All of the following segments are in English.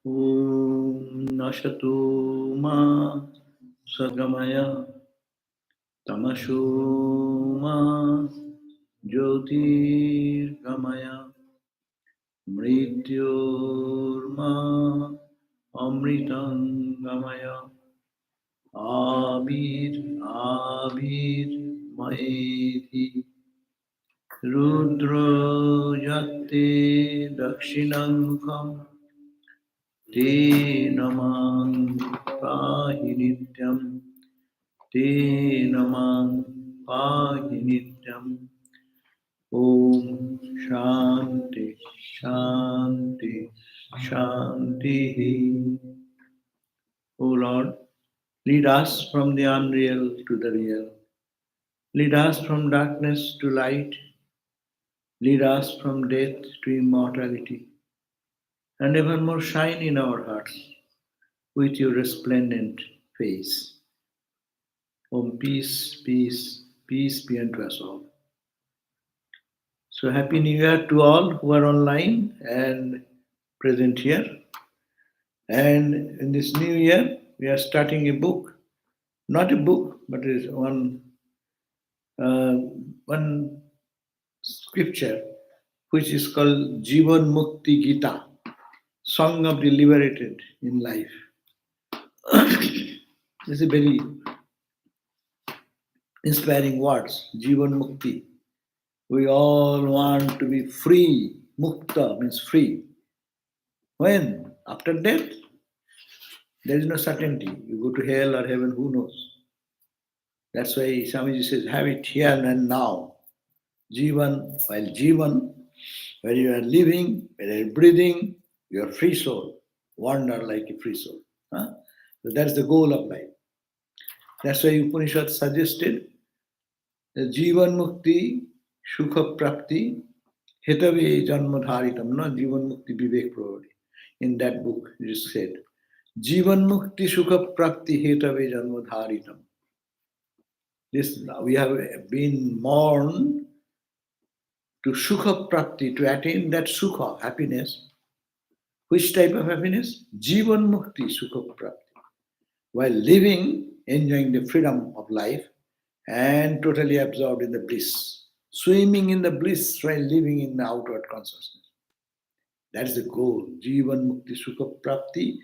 Om Nashatu Ma Sagamaya Tamashu Ma Jyotir Gamaya Mrityorma Amritam Gamaya Abir Maeti Rudra Yate Dakshinamkham Te Namang Pahi Nityam Te Namang Pahi Nityam Om Shanti Shanti Shanti. O Lord, lead us from the unreal to the real. Lead us from darkness to light. Lead us from death to immortality. And evermore shine in our hearts with your resplendent face. Om peace, peace, peace be unto us all. So Happy New Year to all who are online and present here. And in this new year, we are starting a book. Not a book, but it is one scripture which is called Jivan Mukti Gita, Song of the Liberated in Life. This is very inspiring words, Jivan Mukti. We all want to be free. Mukta means free. When? After death? There is no certainty. You go to hell or heaven, who knows? That's why Swamiji says, have it here and now. Jivan, while Jivan, when you are living, when you are breathing, you are free soul. Wander like a free soul. Huh? So that's the goal of life. That's why Upanishad suggested the Jivan Mukti, Sukha Prapti, Hetave Janmadharitam, no Jivan Mukti Vivek Pravadi. In that book, it is said, Jivan Mukti Sukha Prapti Hetave Janmadharitam. This we have been born to Sukha Prapti, to attain that Sukha, happiness. Which type of happiness? Jivan Mukti Sukha Prapti. While living, enjoying the freedom of life and totally absorbed in the bliss. Swimming in the bliss while living in the outward consciousness. That is the goal. Jivan Mukti Sukha Prapti.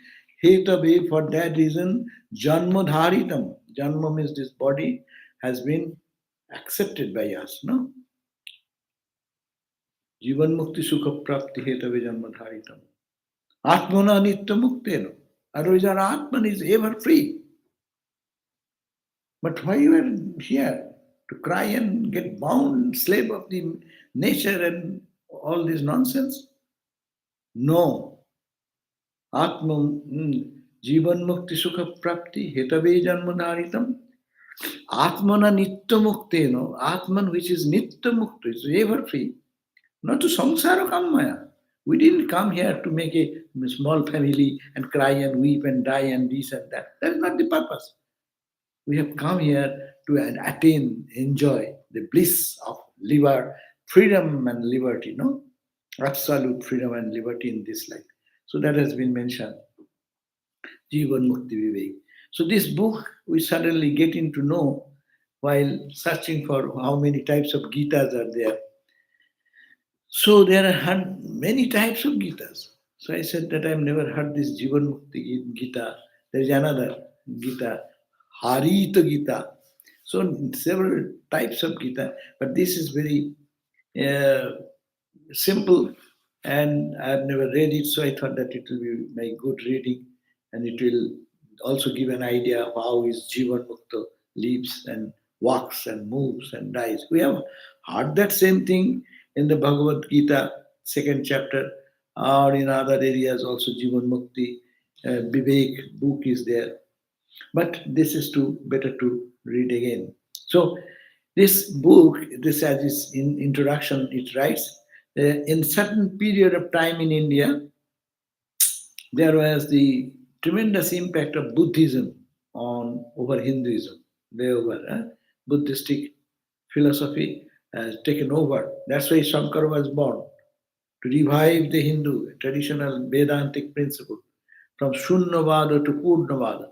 Hetave, for that reason, Janmadharitam. Janma means this body has been accepted by us, no? Jivan Mukti Sukha Prapti Hetave Janmadharitam. Atmana Nitya Mukteno. Otherwise, our Atman is ever free. But why you are here? To cry and get bound, slave of the nature and all this nonsense? No. Atma, Jivan Mukti Sukha Prapti, Hetave Janmadharitam. Atmana Nitya Mukteno. Atman which is Nitya Mukta, is ever free. Not to samsara kamaya. We didn't come here to make a small family and cry and weep and die and this and that. That is not the purpose. We have come here to attain, enjoy the bliss of freedom and liberty, no? Absolute freedom and liberty in this life. So that has been mentioned. Jivan Mukti Vivek. So this book we suddenly get to know while searching for how many types of Gitas are there. So there are many types of Gitas. So I said that I have never heard this Jivan Mukti Gita. There is another Gita, Harita Gita. So several types of Gita, but this is very simple and I have never read it, so I thought that it will be my good reading and it will also give an idea of how his Jivan Mukta lives and walks and moves and dies. We have heard that same thing in the Bhagavad Gita, second chapter, or in other areas also Jivan Mukti, Vivek book is there. But this is too better to read again. So this book, this as its in introduction, it writes, in certain period of time in India, there was the tremendous impact of Buddhism on over Hinduism. Way over, Buddhistic philosophy has taken over. That's why Shankara was born to revive the Hindu traditional Vedantic principle from Shunyavada to Purnavada.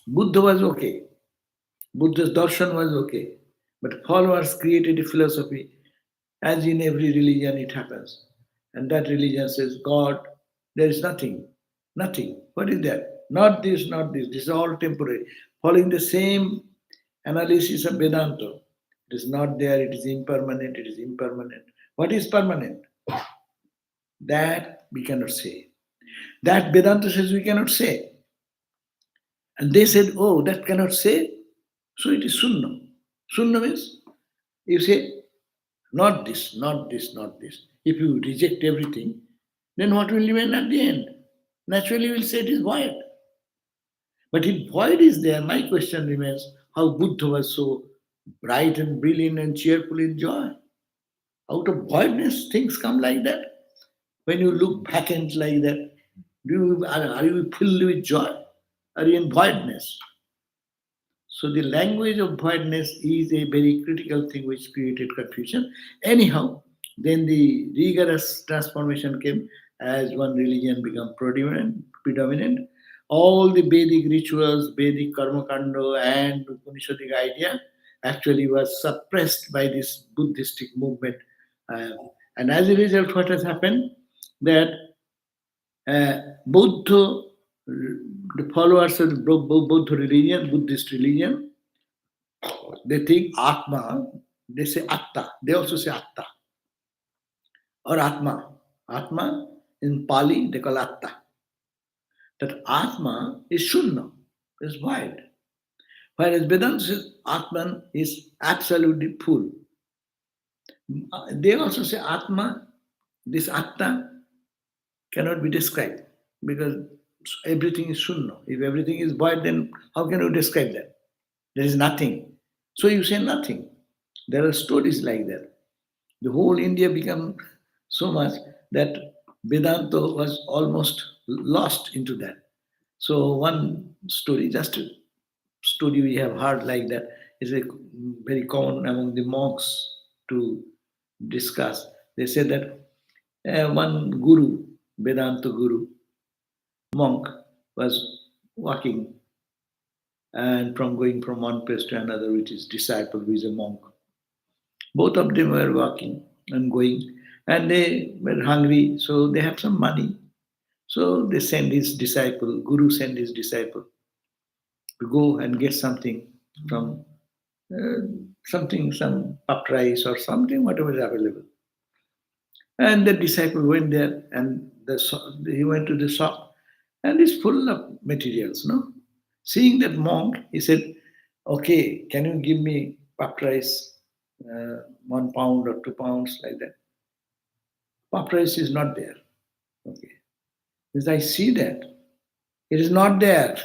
Buddha was okay. Buddha's darshan was okay. But followers created a philosophy, as in every religion it happens. And that religion says, God, there is nothing. Nothing. What is that? Not this, not this. This is all temporary. Following the same analysis of Vedanta. It is not there, it is impermanent, it is impermanent. What is permanent? That we cannot say. That Vedanta says we cannot say. And they said, oh, that cannot say? So it is Sunna. Sunna means you say, not this, not this, not this. If you reject everything, then what will remain at the end? Naturally, you will say it is void. But if void is there, my question remains how Buddha was so bright and brilliant and cheerful in joy. Out of voidness, things come like that. When you look vacant like that, are you filled with joy? Are you in voidness? So the language of voidness is a very critical thing which created confusion. Anyhow, then the rigorous transformation came as one religion became predominant. All the Vedic rituals, Vedic karma kando and Upanishadic idea actually was suppressed by this Buddhistic movement. And as a result, what has happened? That Buddha, the followers of the Buddha religion, Buddhist religion, they think Atma, they say Atta, they also say Atta or Atma. Atma in Pali, they call Atta. That Atma is Shunya, is void. Whereas Vedanta says Atman is absolutely full. They also say Atma, this Atta cannot be described because everything is Shunya. If everything is void, then how can you describe that? There is nothing. So you say nothing. There are stories like that. The whole India became so much that Vedanta was almost lost into that. So one story, just a story we have heard like that, is a very common among the monks to discuss. They say that one guru, Vedanta guru, monk, was walking and from going from one place to another with his disciple who is a monk. Both of them were walking and going, and they were hungry, so they have some money. So they send his disciple, Guru sent his disciple to go and get something from something, some puffed rice or something, whatever is available. And the disciple went there and he went to the shop and it's full of materials, no? Seeing that monk, he said, okay, can you give me puffed rice, 1 pound or 2 pounds, like that? Puffed rice is not there. Okay. Because I see that. It is not there.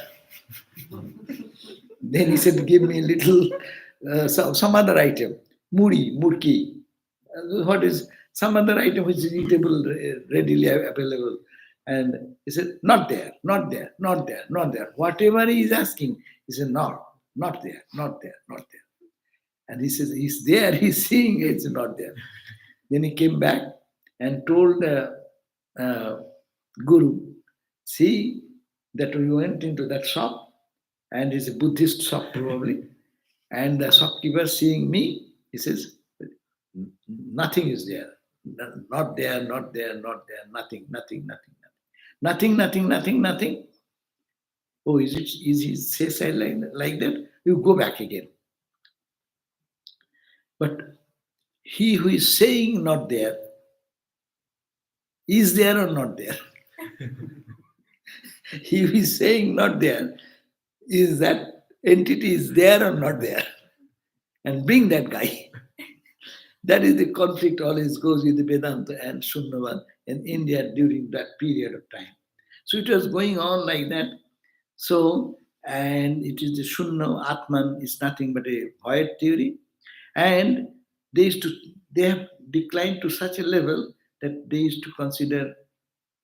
Then he said, give me a little, some other item, muri, murki. What is some other item which is eatable, readily available? And he said, not there, not there, not there, not there. Whatever he is asking, he said, no, not there, not there, not there. And he says, he's there, he's seeing it's not there. Then he came back and told the Guru, see that we went into that shop, and it's a Buddhist shop probably, and the shopkeeper seeing me, he says, nothing is there. Not there, not there, not there, nothing, nothing, nothing, nothing, nothing, nothing, nothing. Oh, is it easy? Say like that? You go back again. But he who is saying not there, is there or not there? He is saying not there. Is that entity is there or not there? And bring that guy. That is the conflict always goes with the Vedanta and Shunyavad in India during that period of time. So it was going on like that. So, and it is the Shunya Atman is nothing but a void theory. And they used to they have declined to such a level that they used to consider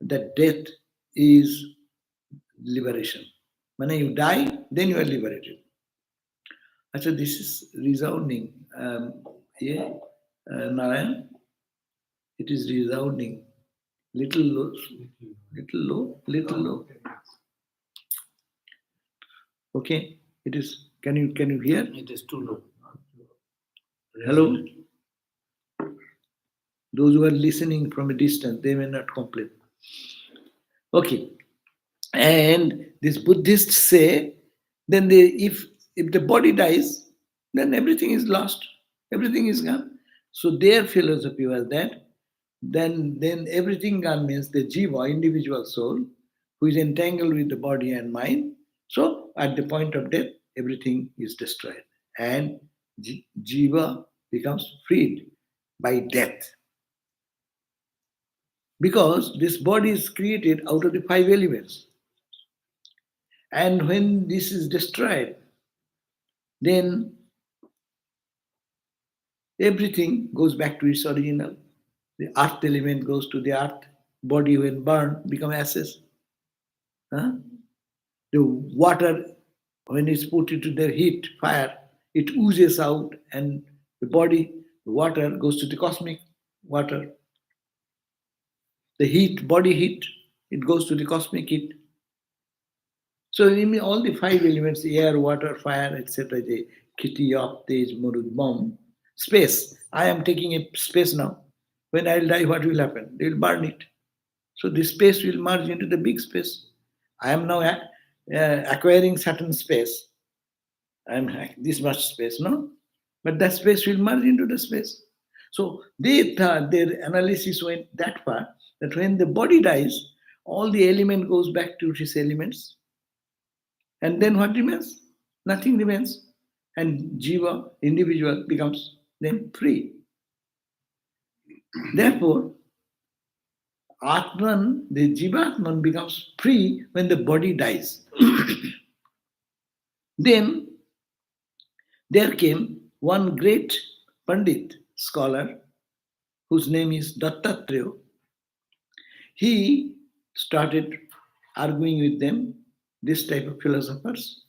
that death is liberation. When you die, then you are liberated. Actually, this is resounding. Yeah, Narayan, it is resounding. Little low, little low, little low. Okay, it is. Can you hear? It is too low. Hello. Those who are listening from a distance, they may not complain. Okay, and these Buddhists say, then they if the body dies, then everything is lost, everything is gone. So their philosophy was that then everything gone means the jiva, individual soul, who is entangled with the body and mind. So at the point of death, everything is destroyed, and jiva becomes freed by death, because this body is created out of the five elements. And when this is destroyed, then everything goes back to its original. The earth element goes to the earth. Body, when burned, become ashes. Huh? The water, when it's put into the heat, fire, it oozes out, and the body, the water goes to the cosmic water. The heat, body heat, it goes to the cosmic heat. So in all the five elements, air, water, fire, etc., the kiti, up, tej, murud, bomb, space. I am taking a space now. When I'll die, what will happen? They will burn it. So this space will merge into the big space. I am now acquiring certain space. I am this much space, no? But that space will merge into the space. So they thought their analysis went that far that when the body dies, all the element goes back to its elements. And then what remains? Nothing remains. And jiva, individual, becomes then free. Therefore, Atman, the Jivatman becomes free when the body dies. Then there came one great Pandit scholar whose name is Dattatreya. He started arguing with them, this type of philosophers,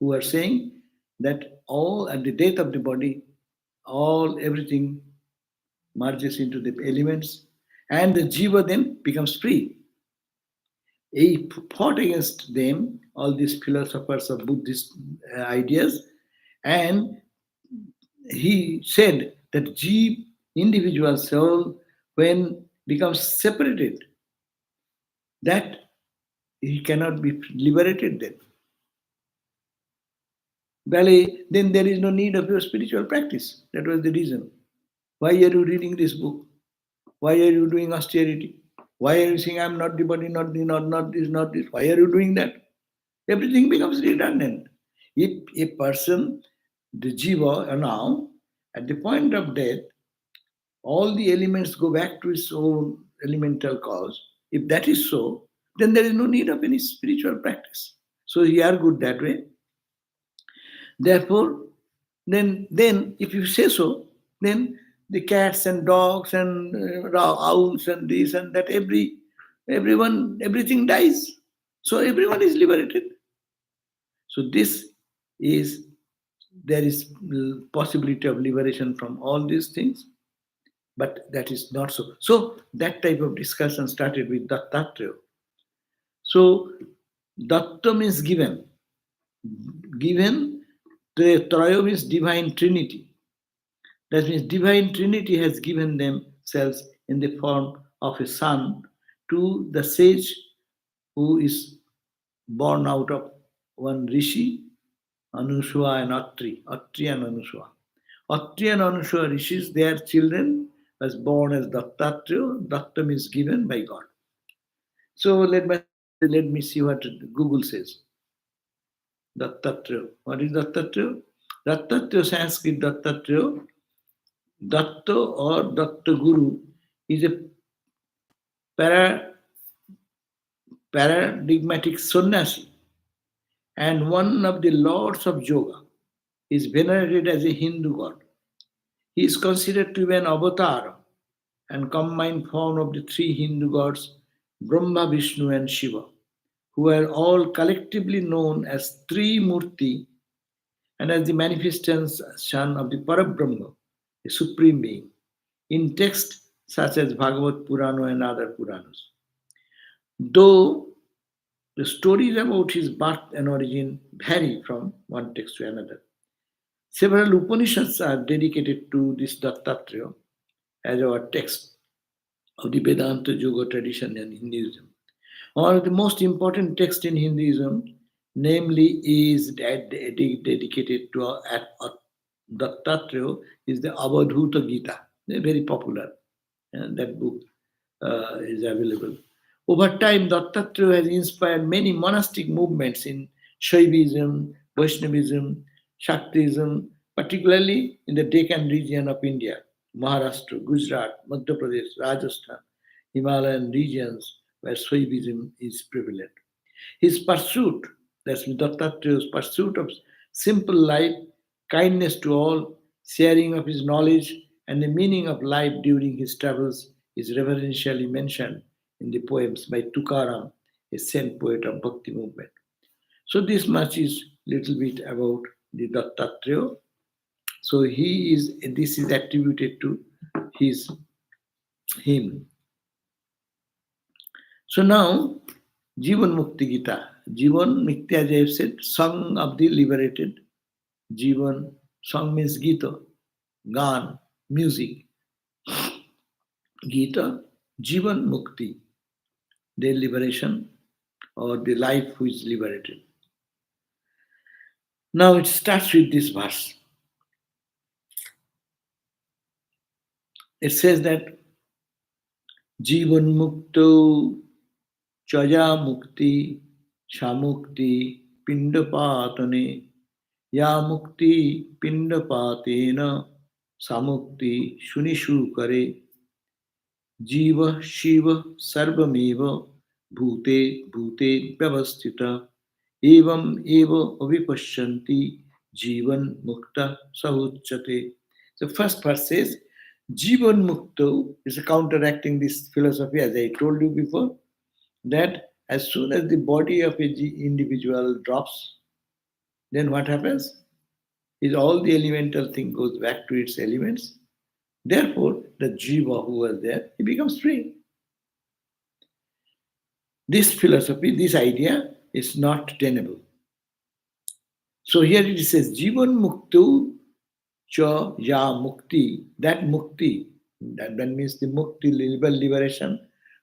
who are saying that all at the death of the body, all everything merges into the elements, and the jiva then becomes free. He fought against them, all these philosophers of Buddhist ideas, and he said that individual soul, when becomes separated, that he cannot be liberated then. Well, then there is no need of your spiritual practice. That was the reason. Why are you reading this book? Why are you doing austerity? Why are you saying I'm not the body, not this, not this? Why are you doing that? Everything becomes redundant. If a person, the jiva, now, at the point of death, all the elements go back to its own elemental cause. If that is so, then there is no need of any spiritual practice. So you are good that way. Therefore, then if you say so, then the cats and dogs and owls and this and that, everything dies. So everyone is liberated. So this is there is possibility of liberation from all these things, but that is not so. So that type of discussion started with Dattatreya. So Datta means given. Given, the Traya means divine trinity. That means divine trinity has given themselves in the form of a son to the sage who is born out of one rishi, Anusua and Atri and Anusua. Atri and Anusua rishis, their children was born as Dattatreya. Datta means given by God. So let my Let me see what Google says. Dattatreya. What is Dattatreya? Dattatreya, Sanskrit Dattatreya, Datta or Datta Guru is a para, paradigmatic sannyasi and one of the lords of yoga. He is venerated as a Hindu god. He is considered to be an avatar and combined form of the three Hindu gods Brahma, Vishnu, and Shiva, who are all collectively known as Trimurti and as the manifestation of the Parabrahma, the Supreme Being, in texts such as Bhagavad Purana and other Puranas. Though the stories about his birth and origin vary from one text to another, several Upanishads are dedicated to this Dattatreya as our text of the Vedanta Yoga tradition and Hinduism. One of the most important texts in Hinduism, namely, is dedicated to Dattatreya, is the Avadhuta Gita. They're very popular, and that book is available. Over time, Dattatreya has inspired many monastic movements in Shaivism, Vaishnavism, Shaktism, particularly in the Deccan region of India, Maharashtra, Gujarat, Madhya Pradesh, Rajasthan, Himalayan regions where Shaivism is prevalent. His pursuit, that's Dattatreya's pursuit of simple life, kindness to all, sharing of his knowledge, and the meaning of life during his travels is reverentially mentioned in the poems by Tukaram, a saint poet of Bhakti movement. So this much is little bit about the Dattatreya. So he is this is attributed to his him. So now Jivan Mukti Gita. Jivan Mukti, as I have said, song of the liberated. Jivan, song means Gita, Gan, music. Gita, Jivan Mukti, their liberation or the life who is liberated. Now it starts with this verse. It says that Jivan Mukto Chaya Mukti Shamukti Pindapatane Ya Mukti Pindapatena Samukti Shunishu Kare Jiva Shiva Sarvameva Bhute Bhute Vyavastita Evam Eva Avipashyanti Jivan Mukta Sahuchate. The first verse says Jivan Mukta is counteracting this philosophy, as I told you before, that as soon as the body of a individual drops, then what happens? Is all the elemental thing goes back to its elements. Therefore, the jiva who was there, he becomes free. This philosophy, this idea is not tenable. So here it says, Jivan Muktu Cha Ya Mukti, that Mukti, that means the Mukti, liberation,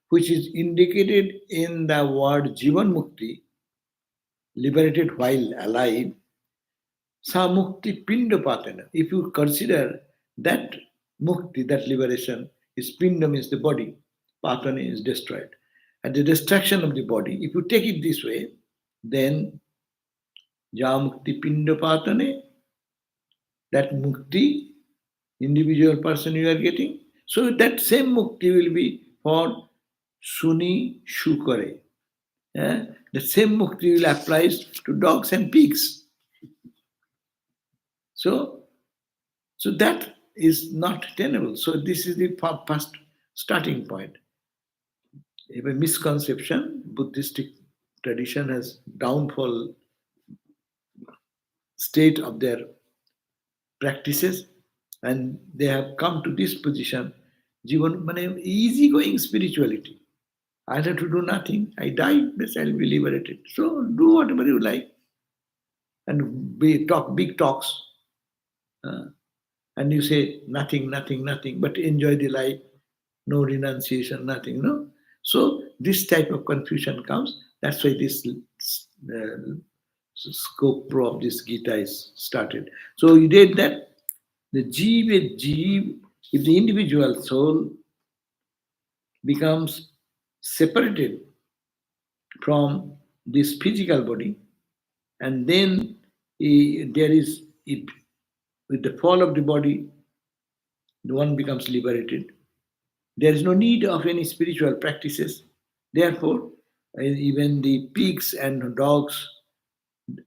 which is indicated in the word Jivan Mukti, liberated while alive, Sa Mukti Pindapatana. If you consider that Mukti, that liberation, is Pinda means the body, Patana is destroyed. And the destruction of the body, if you take it this way, then Ja Mukti Pindapatane, that Mukti, individual person you are getting. So that same Mukti will be for Suni Shukare. The same Mukti will apply to dogs and pigs. So that is not tenable. So this is the first starting point. If a misconception, Buddhistic tradition has downfall state of their practices, and they have come to this position. Jivan, mane easygoing spirituality. I have to do nothing. I die, yes, I'll be liberated. So do whatever you like, and talk big talks, and you say nothing, nothing, nothing, but enjoy the life, no renunciation, nothing, no. So this type of confusion comes. That's why this scope of this Gita is started. So you did that. The Jeev, if the individual soul becomes separated from this physical body, and then there is it, with the fall of the body, the one becomes liberated. There is no need of any spiritual practices. Therefore, even the pigs and dogs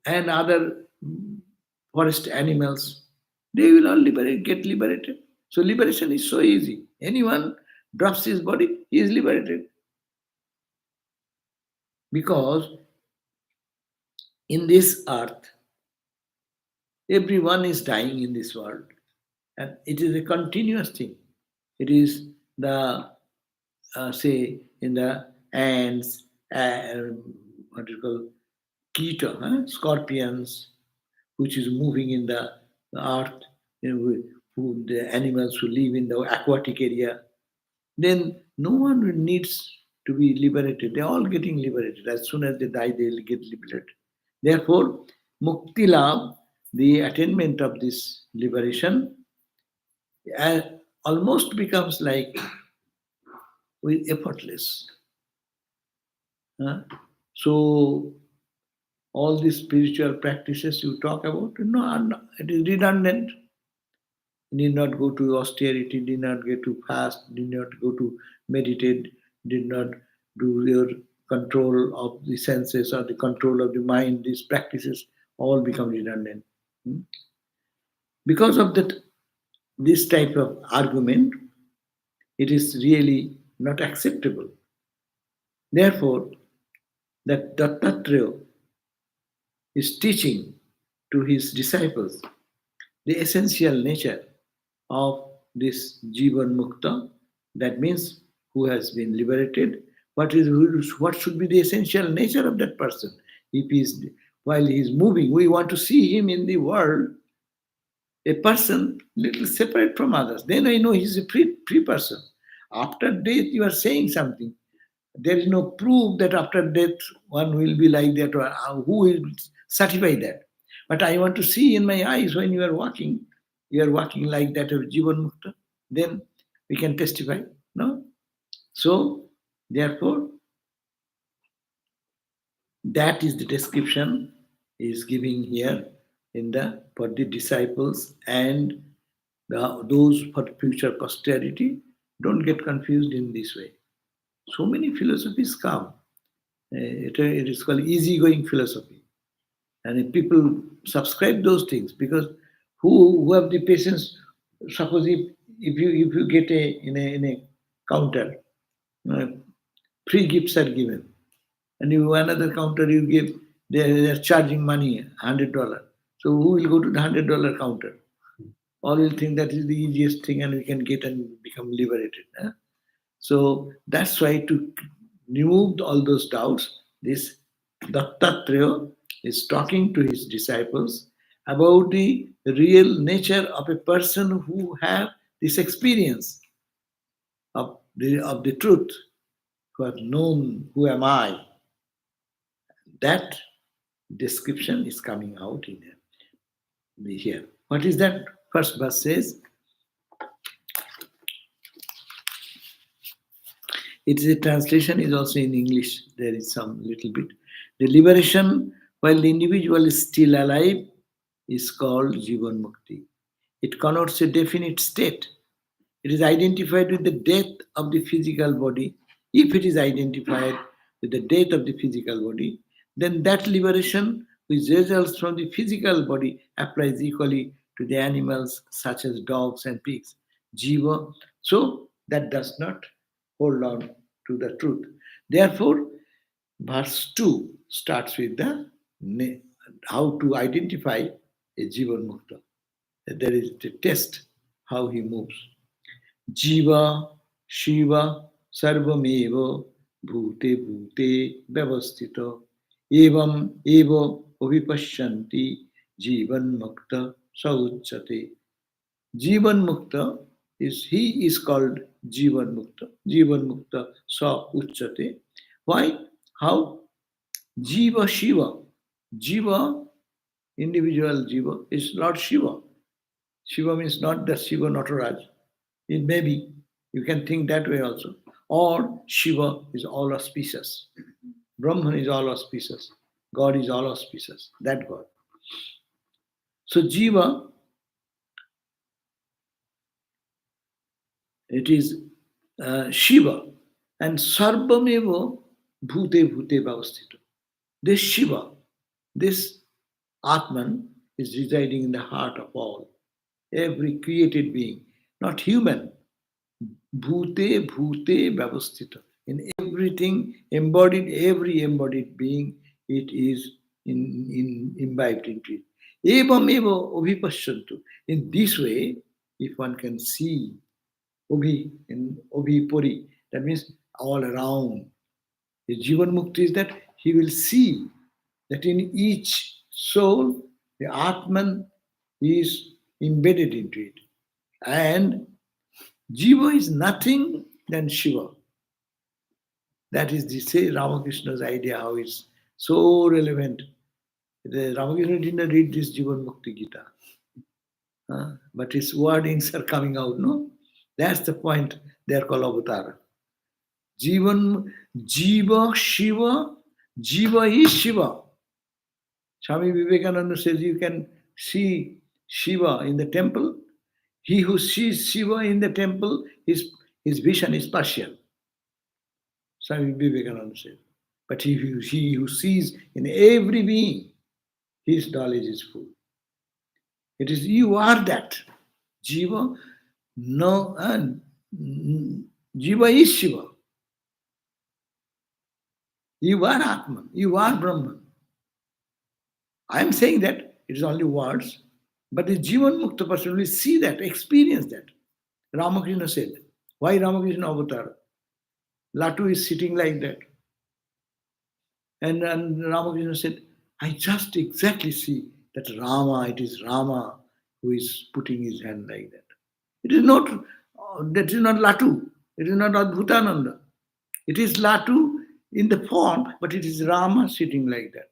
and other forest animals, they will all get liberated. So liberation is so easy. Anyone drops his body, he is liberated. Because in this earth, everyone is dying in this world, and it is a continuous thing. It is the say in the ants, what you call gita, scorpions, which is moving in the earth, the animals who live in the aquatic area. Then no one needs to be liberated. They're all getting liberated. As soon as they die, they'll get liberated. Therefore, mukti labh, the attainment of this liberation, uh, almost becomes like with effortless. huh? So all these spiritual practices you talk about, no, it is redundant. Need not go to austerity, did not get to fast, did not go to meditate, did not do your control of the senses or the control of the mind. These practices all become redundant. Hmm? Because of that, this type of argument, it is really not acceptable. Therefore, that Dattatreya is teaching to his disciples the essential nature of this Jivan Mukta, that means who has been liberated. What should be the essential nature of that person? If he's while he is moving, we want to see him in the world, a person little separate from others. Then I know he's a free person. After death, you are saying something. There is no proof that after death one will be like that, or who will certify that. But I want to see in my eyes when you are walking like that of Jivan Mukta, then we can testify. No? So, therefore, that is the description he is giving here in the for the disciples and those for future posterity. Don't get confused in this way. So many philosophies come. It is called easygoing philosophy. And if people subscribe those things, because who have the patience, suppose if you get in a counter, uh, free gifts are given, and you another counter you give, they're charging money, $100. So who will go to the $100 counter? All will think that is the easiest thing and we can get and become liberated. So that's why to remove all those doubts, this Dattatreya is talking to his disciples about the real nature of a person who have this experience of the truth, who have known who am I. That description is coming out in here. What is that? First verse says, its translation is also in English. There is some little bit. The liberation while the individual is still alive is called Jivan Mukti. It connotes a definite state. It is identified with the death of the physical body. If it is identified with the death of the physical body, then that liberation which results from the physical body applies equally to the animals such as dogs and pigs. Jiva. So that does not hold on to the truth. Therefore, verse 2 starts with the how to identify a Jivan Mukta. There is the test how he moves. Jiva, Shiva, Sarvameva, Bhute Bhute, Vyavastita, Evam Eva Avipashyanti, Jivan Mukta Sauchate. Jivan Mukta he is called Jivan Mukta. Jivan Mukta Sa Uchate. Why? How? Jiva Shiva. Jiva, individual Jiva, is Lord Shiva. Shiva means not the Shiva Nataraj. It may be, you can think that way also. Or Shiva is all auspicious. Brahman is all auspicious. God is all auspicious. That God. So Jiva, it is Shiva. And Sarvameva Bhute Bhute Bhavastita. This Shiva, this Atman is residing in the heart of all, every created being, not human. Bhute Bhute Bhavastita. In everything embodied, every embodied being, it is imbibed into it. Evam eva abhipashyantu. In this way, if one can see Obhi in Obhipuri, that means all around. The Jivan Mukti is that he will see that in each soul, the Atman is embedded into it. And Jiva is nothing than Shiva. That is the say Ramakrishna's idea, how it's so relevant. The Ramakrishna didn't read this Jivan Mukti Gita. But his wordings are coming out, no? That's the point. They are called avatara. Jivan, Jiva, Shiva, Jiva is Shiva. Swami Vivekananda says you can see Shiva in the temple. He who sees Shiva in the temple, his vision is partial. Swami Vivekananda says. But he who sees in every being, his knowledge is full. It is you are that. Jiva, no, and Jiva is Shiva. You are Atman, you are Brahman. I am saying that it is only words, but the Jivan Mukta person will see that, experience that. Ramakrishna said, why Ramakrishna avatar? Latu is sitting like that. And Ramakrishna said, I just exactly see that Rama, it is Rama who is putting his hand like that. It is not, that is not Latu. It is not Adbhutananda. It is Latu in the form, but it is Rama sitting like that.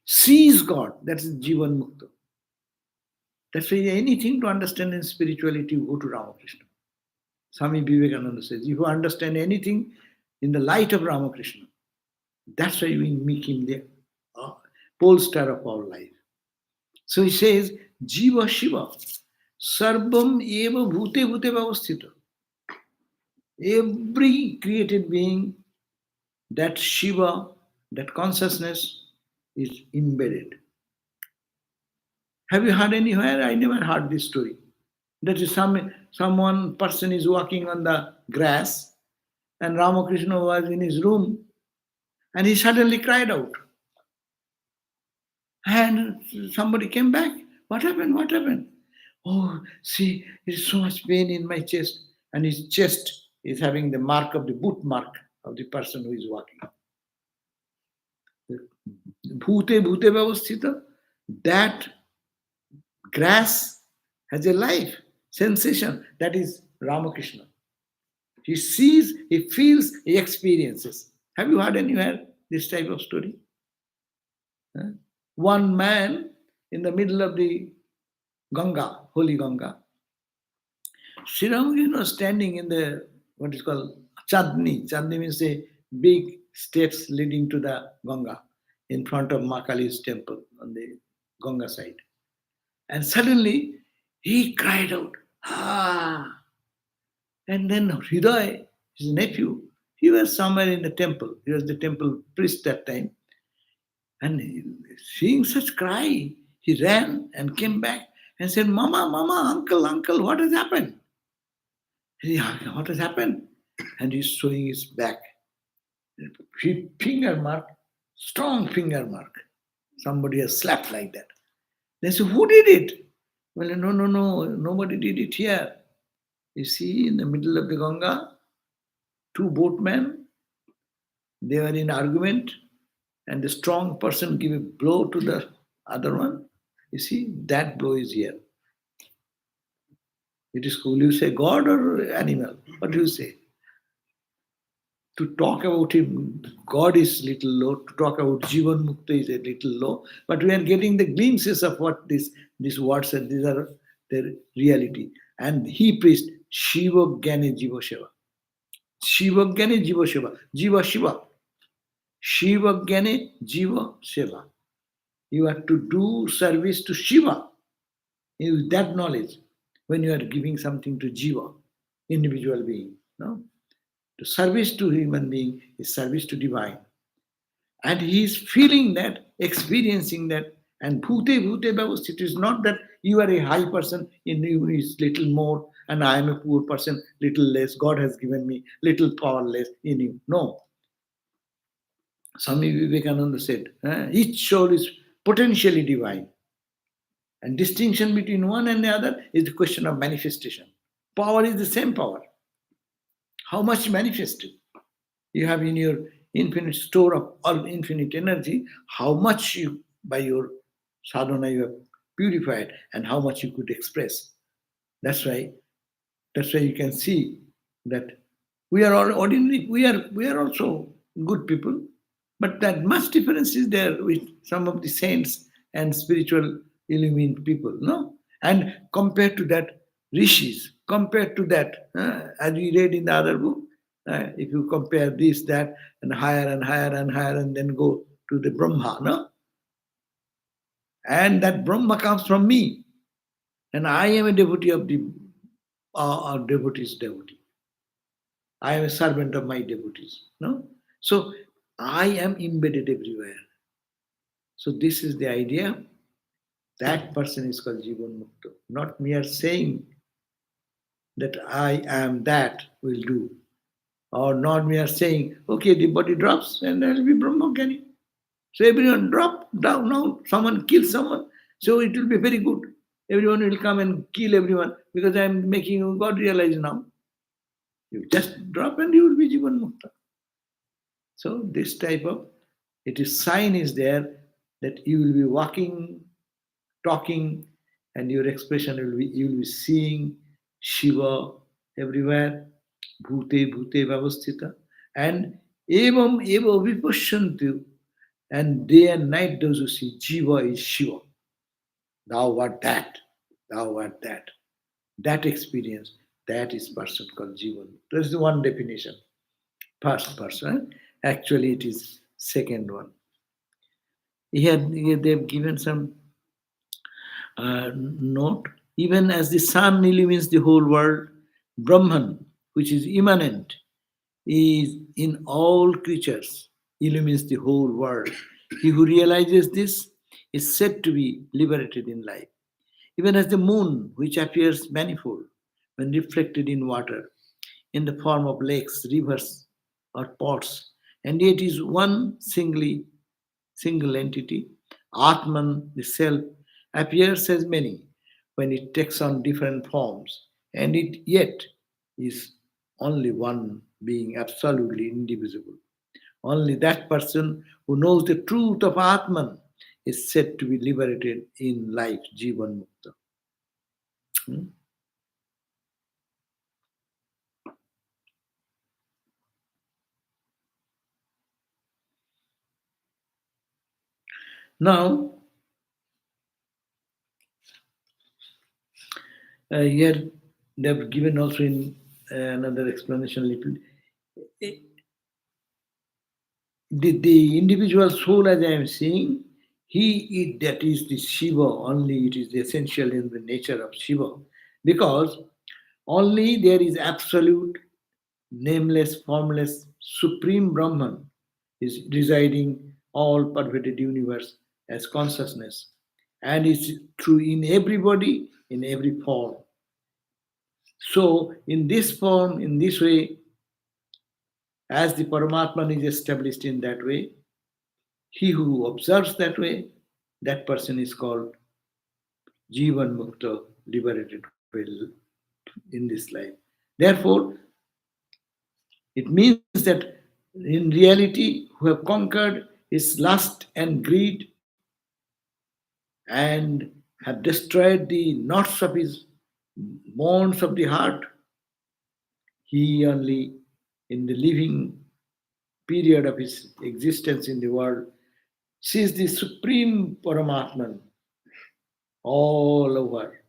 Sees God, that is Jivan Mukta. That's why anything to understand in spirituality, go to Ramakrishna. Swami Vivekananda says, if you understand anything in the light of Ramakrishna, that's why we make him the pole star of our life. So he says, Jiva Shiva, Sarvam eva bhute bhute bhavasthita. Every created being, that Shiva, that consciousness is embedded. Have you heard anywhere? I never heard this story. That is someone person is walking on the grass and Ramakrishna was in his room and he suddenly cried out. And somebody came back. What happened? What happened? Oh, see, there's so much pain in my chest. And his chest is having the mark of the boot mark of the person who is walking. Bhute bhute bhavasthita. That grass has a life, sensation. That is Ramakrishna. He sees, he feels, he experiences. Have you heard anywhere this type of story? One man in the middle of the Ganga, holy Ganga, Sri Ramakrishna was standing in the, what is called, Chandni. Chandni means the big steps leading to the Ganga in front of Ma Kali's temple on the Ganga side. And suddenly he cried out, ah! And then Hriday, his nephew, he was somewhere in the temple. He was the temple priest that time. And seeing such cry, he ran and came back and said, Mama, Mama, Uncle, Uncle, what has happened? He said, what has happened? And he's showing his back. Finger mark, strong finger mark. Somebody has slapped like that. They said, who did it? Well, no, nobody did it here. You see, in the middle of the Ganga, two boatmen, they were in argument, and the strong person gave a blow to the other one. You see, that blow is here. It is cool. You say God or animal? What do you say? To talk about him, God is little low. To talk about Jivan Mukta is a little low. But we are getting the glimpses of what these words are. These are their reality. And he preached Shiva Jnane Jiva Shiva. Shiva Jnane Jiva Shiva. Jiva Shiva. Shiva Gyane Jiva Seva. You have to do service to Shiva with that knowledge when you are giving something to Jiva, individual being. No? To service to human being is service to divine. And he is feeling that, experiencing that. And bhute bhavas, it is not that you are a high person, in you is little more, and I am a poor person, little less. God has given me little power less in you. No. Swami Vivekananda said, each soul is potentially divine. And distinction between one and the other is the question of manifestation. Power is the same power. How much manifested? You have in your infinite store of all infinite energy, how much you, by your sadhana, you have purified, and how much you could express. That's why you can see that we are all ordinary, we are also good people, but that much difference is there with some of the saints and spiritual illumined people, no? And compared to that, rishis, compared to that, as we read in the other book, if you compare this, that, and higher and higher and higher, and then go to the Brahma, no? And that Brahma comes from me, and I am a devotee of the devotee's devotee. I am a servant of my devotees. No? So I am embedded everywhere. So this is the idea. That person is called Jivan Mukta. Not mere saying that I am that will do. Or not mere saying, okay, the body drops and there will be Brahmagani. So everyone drop down now, someone kills someone. So it will be very good. Everyone will come and kill everyone because I am making God realize now. You just drop and you will be Jivan Mukta. So this type of sign is there that you will be walking, talking, and your expression will be you will be seeing Shiva everywhere, bhute bhavasthita, and evam eva vipashyantu, and day and night those who see Jiva is Shiva. Thou art that, thou art that. That experience, that is person called Jivan. That's the one definition. First person. Actually, it is second one. Here they've given some note. Even as the sun illumines the whole world, Brahman, which is immanent, is in all creatures, illumines the whole world. He who realizes this is said to be liberated in life. Even as the moon, which appears manifold when reflected in water, in the form of lakes, rivers, or pots, and yet is one single entity. Atman, the self, appears as many when it takes on different forms, and it yet is only one being, absolutely indivisible. Only that person who knows the truth of Atman is said to be liberated in life, Jivan Mukta. Hmm? Now, here they have given also in another explanation little. The individual soul, as I am saying, that is the Shiva, only it is essential in the nature of Shiva. Because only there is absolute, nameless, formless, supreme Brahman is residing all pervaded universe as consciousness. And it's true in everybody, in every form. So, in this form, in this way, as the Paramatman is established in that way, he who observes that way, that person is called Jivan Mukta, liberated in this life. Therefore, it means that in reality, who have conquered his lust and greed and have destroyed the knots of his bonds of the heart, he only in the living period of his existence in the world sees the supreme Paramatman all over,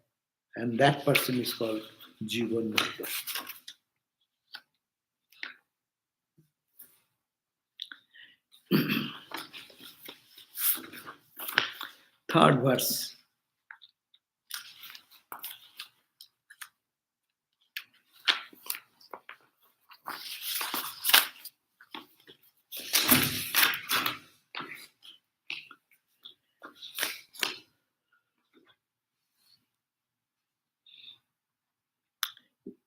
and that person is called Jivan Mukta. Third verse.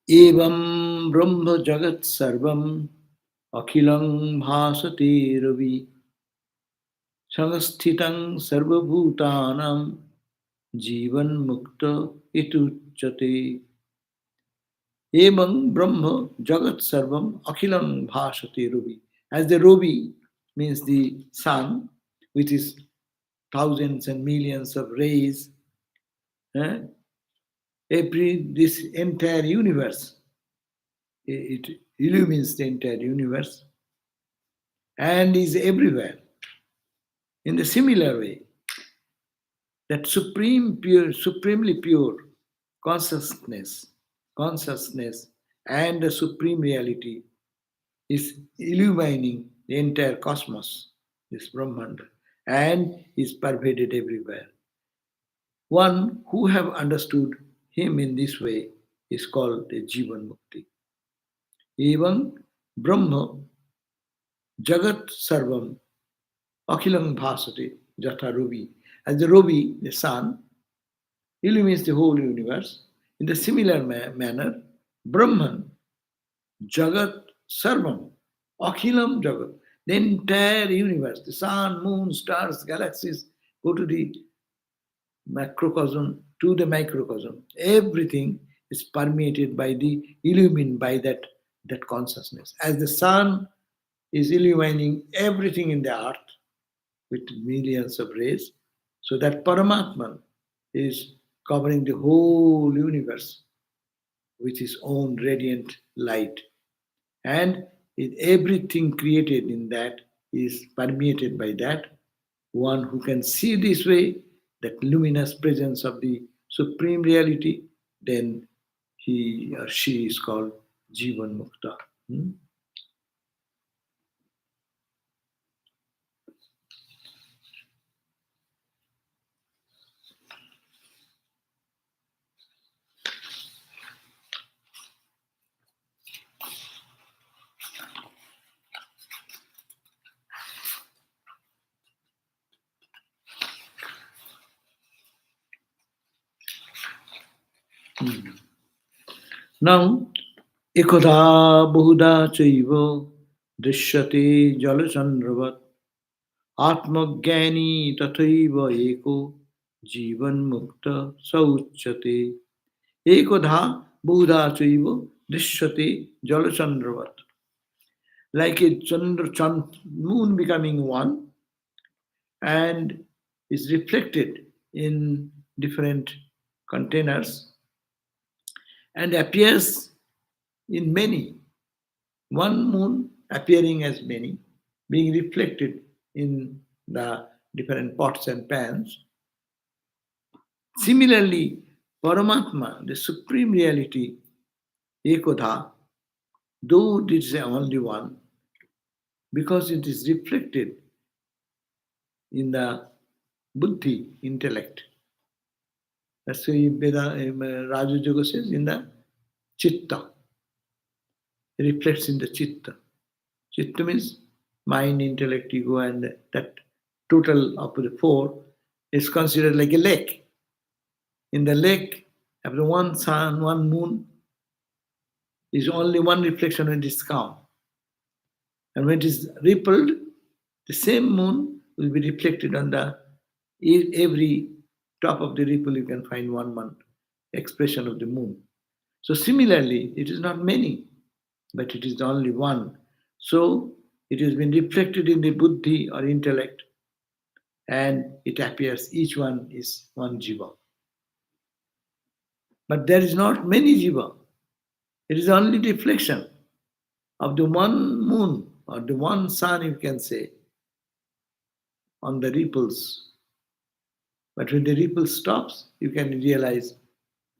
Evam Brahma Jagat Sarvam Akhilang Bhasate Ravi Sangasthitang Sarvabhutanam Jivan Mukta Ituchate. Evam Brahma Jagat Sarvam Akhilang Bhasate Ravi. As the Ravi means the sun, with its thousands and millions of rays, eh, this entire universe, it illumines the entire universe and is everywhere. In the similar way, that supremely pure consciousness, consciousness and the supreme reality is illumining the entire cosmos, this Brahmanda, and is pervaded everywhere. One who have understood him in this way is called the Jivan Mukti. Evam Brahma Jagat Sarvam Akhilang Bhasate Jata Rubi. As the Rubi, the sun, illumines the whole universe, in the similar manner, Brahman, Jagat, Sarvam, Akhilam Jagat, the entire universe, the sun, moon, stars, galaxies, go to the macrocosm, to the microcosm. Everything is permeated by illumined by that consciousness. As the sun is illumining everything in the earth with millions of rays, so that Paramatman is covering the whole universe with his own radiant light. And everything created in that is permeated by that. One who can see this way, that luminous presence of the Supreme Reality, then he or she is called Jivan Mukta. Hmm? Now, ekada bahuda chaiva drishyate jalachandravat atmagyani tathaiva eko jivan mukta sauchyate. Ekadha bahuda chaiva drishyate jalachandravat. Like a moon becoming one and is reflected in different containers and appears in many. One moon appearing as many, being reflected in the different pots and pans. Similarly, Paramatma, the Supreme Reality, Ekodha, though it is only one, because it is reflected in the buddhi, intellect. That's why Raja Yoga says in the chitta. It reflects in the chitta. Chitta means mind, intellect, ego, and that total of the four is considered like a lake. In the lake, after one sun, one moon, is only one reflection when it is calm. And when it is rippled, the same moon will be reflected on the every top of the ripple. You can find one expression of the moon. So similarly, it is not many, but it is only one. So it has been reflected in the buddhi or intellect, and it appears each one is one jiva. But there is not many jiva. It is only reflection of the one moon or the one sun, you can say, on the ripples. But when the ripple stops, you can realize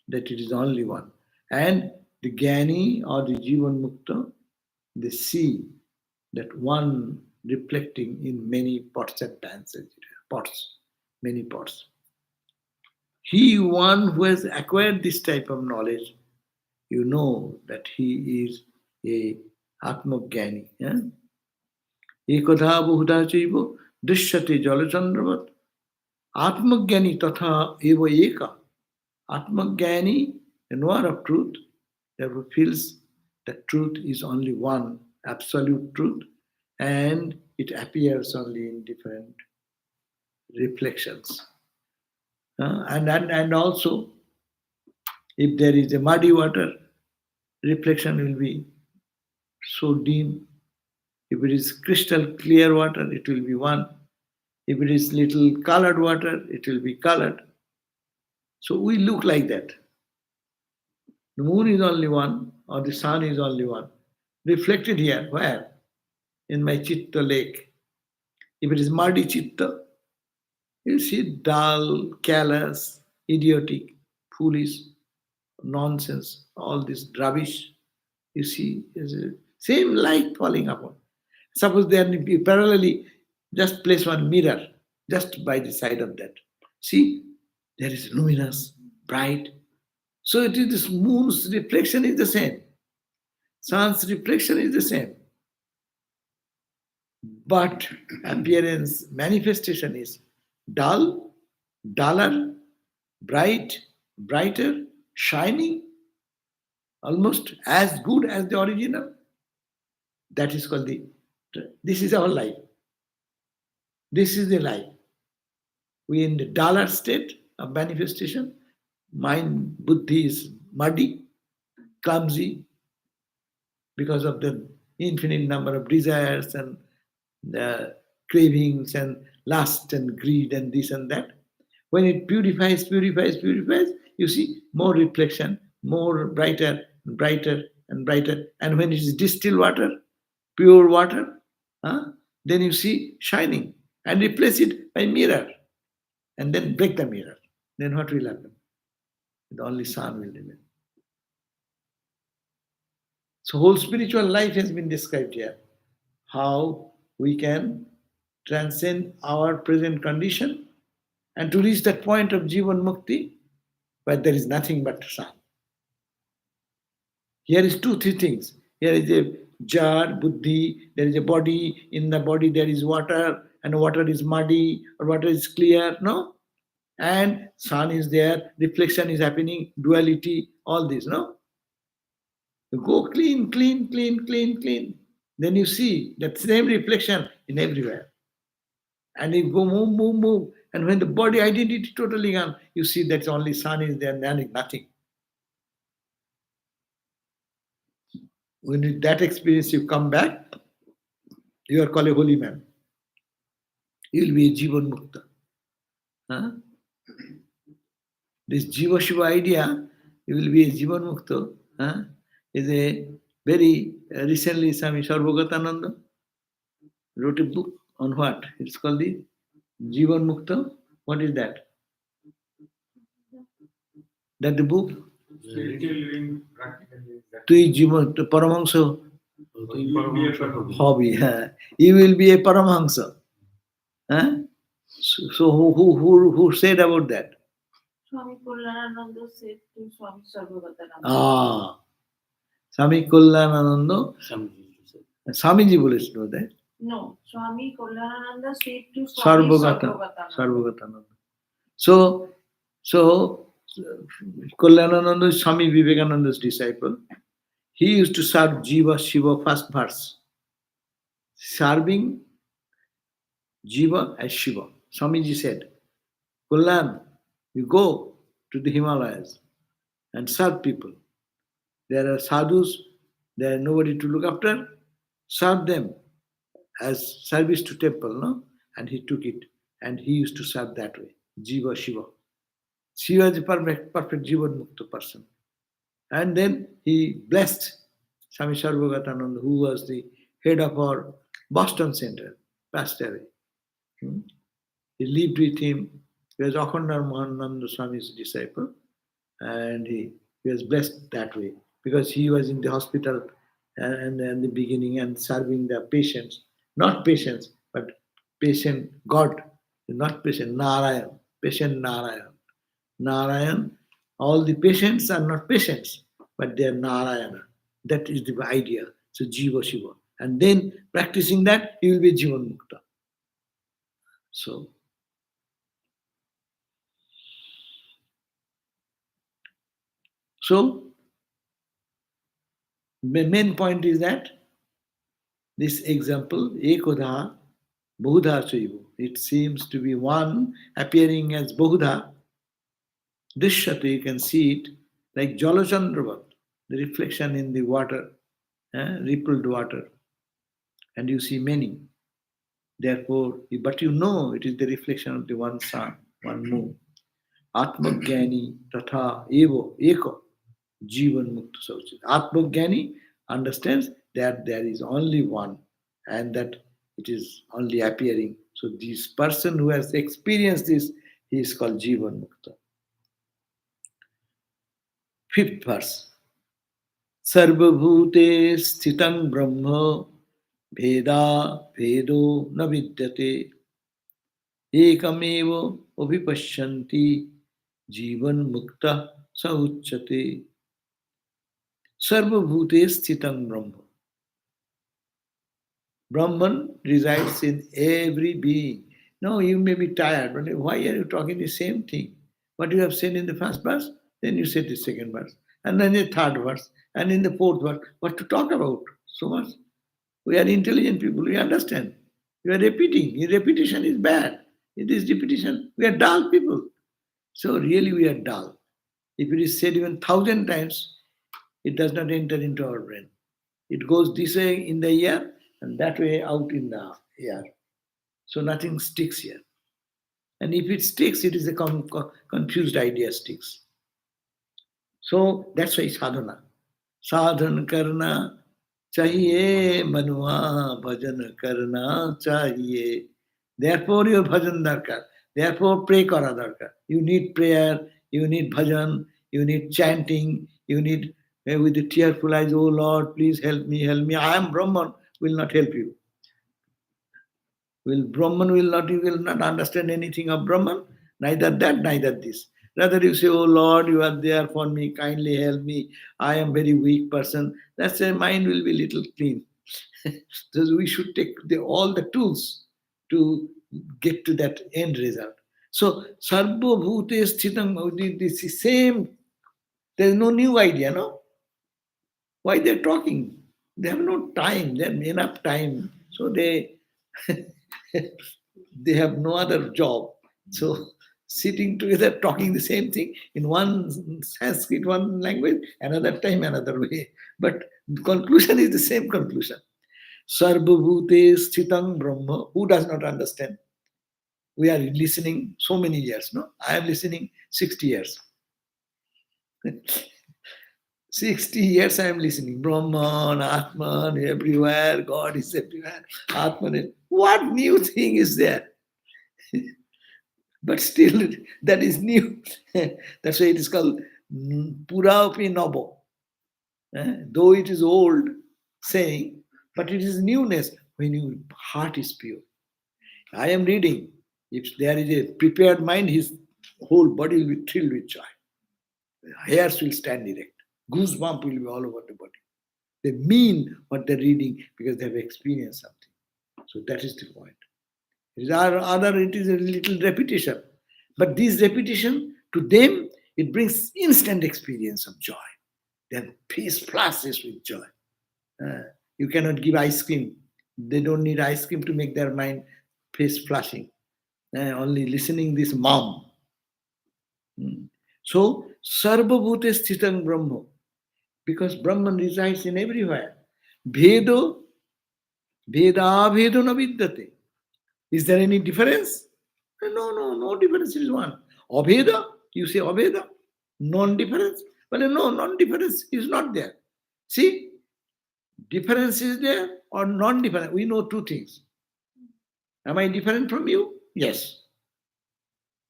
that it is only one. And the Gyani or the Jivan Mukta, they see that one reflecting in many pots and pans, pots, many pots. He, one who has acquired this type of knowledge, you know that he is a Atmajnani. Yeah? एकधा बहुधा चैव दृश्यते जलचंद्रवत Atmajnani tatha eva eka. Atmajnani, the knower of truth, therefore feels that truth is only one, absolute truth, and it appears only in different reflections. And also, if there is a muddy water, reflection will be so dim. If it is crystal clear water, it will be one. If it is little colored water, it will be colored. So we look like that. The moon is only one, or the sun is only one. Reflected here, where? In my chitta lake. If it is muddy chitta, you see dull, callous, idiotic, foolish, nonsense, all this rubbish. You see, is a same light falling upon. Suppose there be parallelly, just place one mirror just by the side of that. See, there is luminous, bright. So it is this moon's reflection is the same. Sun's reflection is the same. But appearance, manifestation is dull, duller, bright, brighter, shining, almost as good as the original. That is called this is our life. This is the life. We in the duller state of manifestation. Mind, buddhi is muddy, clumsy, because of the infinite number of desires and the cravings and lust and greed and this and that. When it purifies, purifies, purifies, you see more reflection, more brighter, brighter, and brighter. And when it is distilled water, pure water, then you see shining and replace it by mirror and then break the mirror. Then what will happen? The only sun will remain. So whole spiritual life has been described here. How we can transcend our present condition and to reach that point of Jivan Mukti where there is nothing but sun. Here is two, three things. Here is a jar, buddhi, there is a body, in the body there is water, and water is muddy, or water is clear, no? And sun is there, reflection is happening, duality, all this, no? You go clean, clean, clean, clean, clean. Then you see that same reflection in everywhere. And you go move, move, move. And when the body identity totally gone, you see that only sun is there, nothing. When with that experience you come back, you are called a holy man. You will be a Jivan Mukta. Huh? This Jiva Shiva idea, you will be a Jivan Mukta, is a very recently Swami Sarvagatananda wrote a book on what? It's called the Jivan Mukta. What is that? That the book? Spiritual living, practical living. Tui Jivan, Paramahansa hobby. You will be a Paramahansa. Huh? So who said about that? Swami Kullanananda said to Swami Sarvagatananda. Swami Kullanananda. Swamiji বলেছিল that. No, Swami Kullanananda said to Swami Sarvagatananda. So Kullanananda is Swami Vivekananda's disciple. He used to serve Jiva Shiva, first verse. Serving Jiva as Shiva. Swamiji said, Kullan, you go to the Himalayas and serve people. There are sadhus, there are nobody to look after. Serve them as service to temple, no? And he took it and he used to serve that way. Jiva Shiva. Shiva is a perfect Jivan Mukta person. And then he blessed Swami Sarvagatananda, who was the head of our Boston Center, passed away. He lived with him. He was Akhanda Mahananda Swami's disciple, and he was blessed that way because he was in the hospital and in the beginning and serving the patients. Not patience, but patient God. Not patient, Narayan. Patient Narayan. Narayan, all the patients are not patients, but they are Narayana. That is the idea. So Jiva Shiva. And then practicing that, you will be Jivan Mukta. So, so the main point is that this example, Ekodha, Bahudha Chaiva, it seems to be one appearing as Bahudha. Drishyate, you can see it like Jalachandravat, the reflection in the water, rippled water, and you see many. Therefore, but you know it is the reflection of the one sun, one moon. Atmagyani tatha evo eko jivan mukta sauchit. Atmagyani understands that there is only one and that it is only appearing. So this person who has experienced this, he is called jivan mukta. Fifth verse. Sarvabhute sthitam brahma veda vedo na vidyate ekamevo abhipashyanti jivan mukta sa uchyate. Sarvabhute sthitam brahma. Brahman resides in every being. No, you may be tired, but why are you talking the same thing? What you have said in the first verse, then you said the second verse, and then the third verse, and in the fourth verse. What to talk about so much? We are intelligent people, we understand. You are repeating. Your repetition is bad. In this repetition, we are dull people. So really we are dull. If it is said even 1,000 times, it does not enter into our brain. It goes this way in the ear and that way out in the ear. So nothing sticks here. And if it sticks, it is a confused idea sticks. So that's why sadhana. Sadhan karna chahiye manua bhajan karna chahiye. Therefore your bhajan darkar. Therefore pray kara darkar. You need prayer, you need bhajan, you need chanting, you need with the tearful eyes, oh Lord, please help me, help me. I am Brahman, will not help you. Brahman will not, you will not understand anything of Brahman, neither that, neither this. Rather you say, oh Lord, you are there for me, kindly help me. I am very weak person. That's why mind will be little clean. So we should take all the tools to get to that end result. So Sarva Bhute Sthitam, this is same. There is no new idea, no? Why they're talking? They have no time, they have enough time. So they they have no other job. So sitting together talking the same thing in one Sanskrit, one language, another time, another way. But the conclusion is the same conclusion. Sarvabhute Sthitam Brahma. Who does not understand? We are listening so many years, no? I am listening 60 years. 60 years I am listening. Brahman, Atman, everywhere. God is everywhere. Atman. What new thing is there? But still, that is new. That's why it is called Purapi Nabo. Though it is old saying, but it is newness when your heart is pure. I am reading. If there is a prepared mind, his whole body will be thrilled with joy. Hairs will stand erect. Goosebump will be all over the body. They mean what they're reading because they have experienced something. So that is the point. It is a little repetition. But this repetition, to them, it brings instant experience of joy. Their face flashes with joy. You cannot give ice cream. They don't need ice cream to make their mind face flashing. Only listening this mom. So, Sarva Bhute Sthitam Brahma. Because Brahman resides in everywhere. Bhedo, Veda Bhedo na vidyate. Is there any difference? No difference is one. Abheda, you say Abheda, non-difference. But no, non-difference is not there. See, difference is there or non-different. We know two things. Am I different from you? Yes.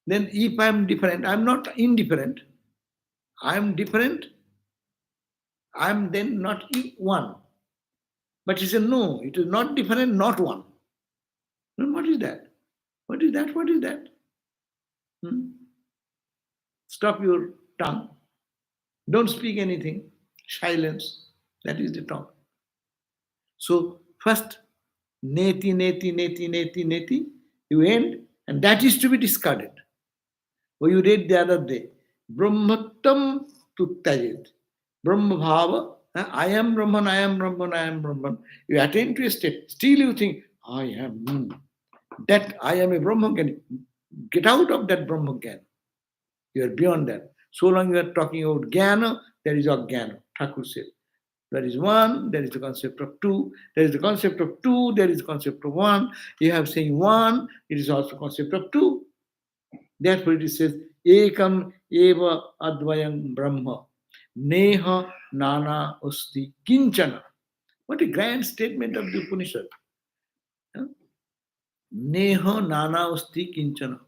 Then if I am different, I am not indifferent. I am different. I am then not one. But he said, no, it is not different, not one. Then what is that? What is that? What is that? Hmm? Stop your tongue. Don't speak anything. Silence. That is the tongue. So first, neti, neti, neti, neti, neti, you end, and that is to be discarded. Or you read the other day, Brahmattam tuttajit. Brahma bhava, I am Brahman, I am Brahman, I am Brahman. You attain to a state, still you think, I am, that I am a Brahman. Get out of that Brahman. You are beyond that. So long you are talking about Jnana, there is Ajnana, Thakur said. There is one, there is the concept of two, there is the concept of two, there is the concept of one. You have saying one, it is also concept of two. Therefore it says, Ekam eva advayam brahma, neha nana asti kinchana. What a grand statement of the Upanishad. Huh? Neha nana asti kinchana.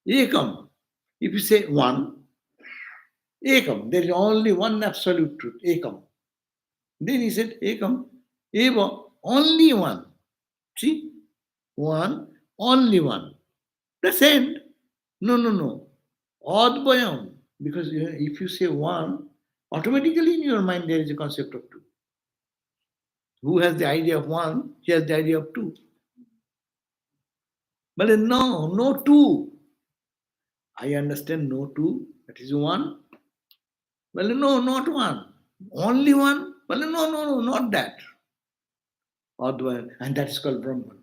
Ekam. If you say one, ekam, there is only one absolute truth, ekam. Then he said, ekam, eva, only one. See? One, only one. That's end. No, no, no. Advayam. Because if you say one, automatically in your mind there is a concept of two. Who has the idea of one? He has the idea of two. But then no, no two. I understand no two. That is one. Well, no, not one. Only one. Well, no, no, no, not that. Advayam. And that is called Brahman.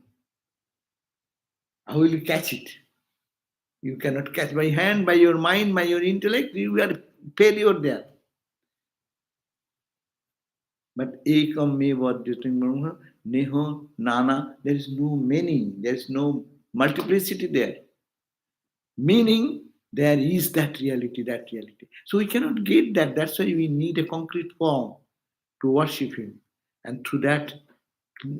How will you catch it? You cannot catch by hand, by your mind, by your intellect. You are failure there. But ekam meva advaitam brahma, neho, nana, there is no many, there is no multiplicity there. Meaning, there is that reality, that reality. So we cannot get that. That's why we need a concrete form to worship him. And through that,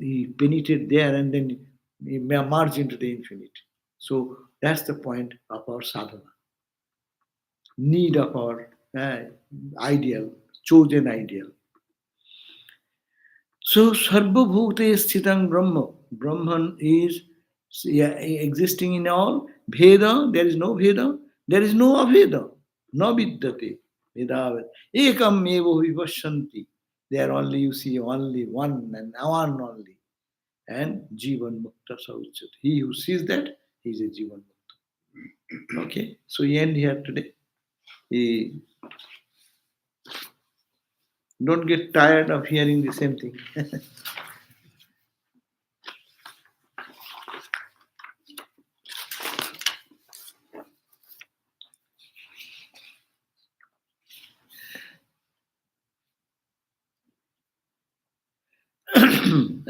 he penetrate there and then he merge into the infinite. So that's the point of our sadhana. Need of our ideal, chosen ideal. So, Sarvabhuta Sthitam Brahma. Brahman is existing in all. Veda, there is no Veda. There is no Aveda. No Vidyate. Veda. Ekam evo vivashanti. There only you see only one and one only. And Jivan Mukta Sauchat. He who sees that, he is a Jivan Mukta. Okay, so we end here today. Don't get tired of hearing the same thing.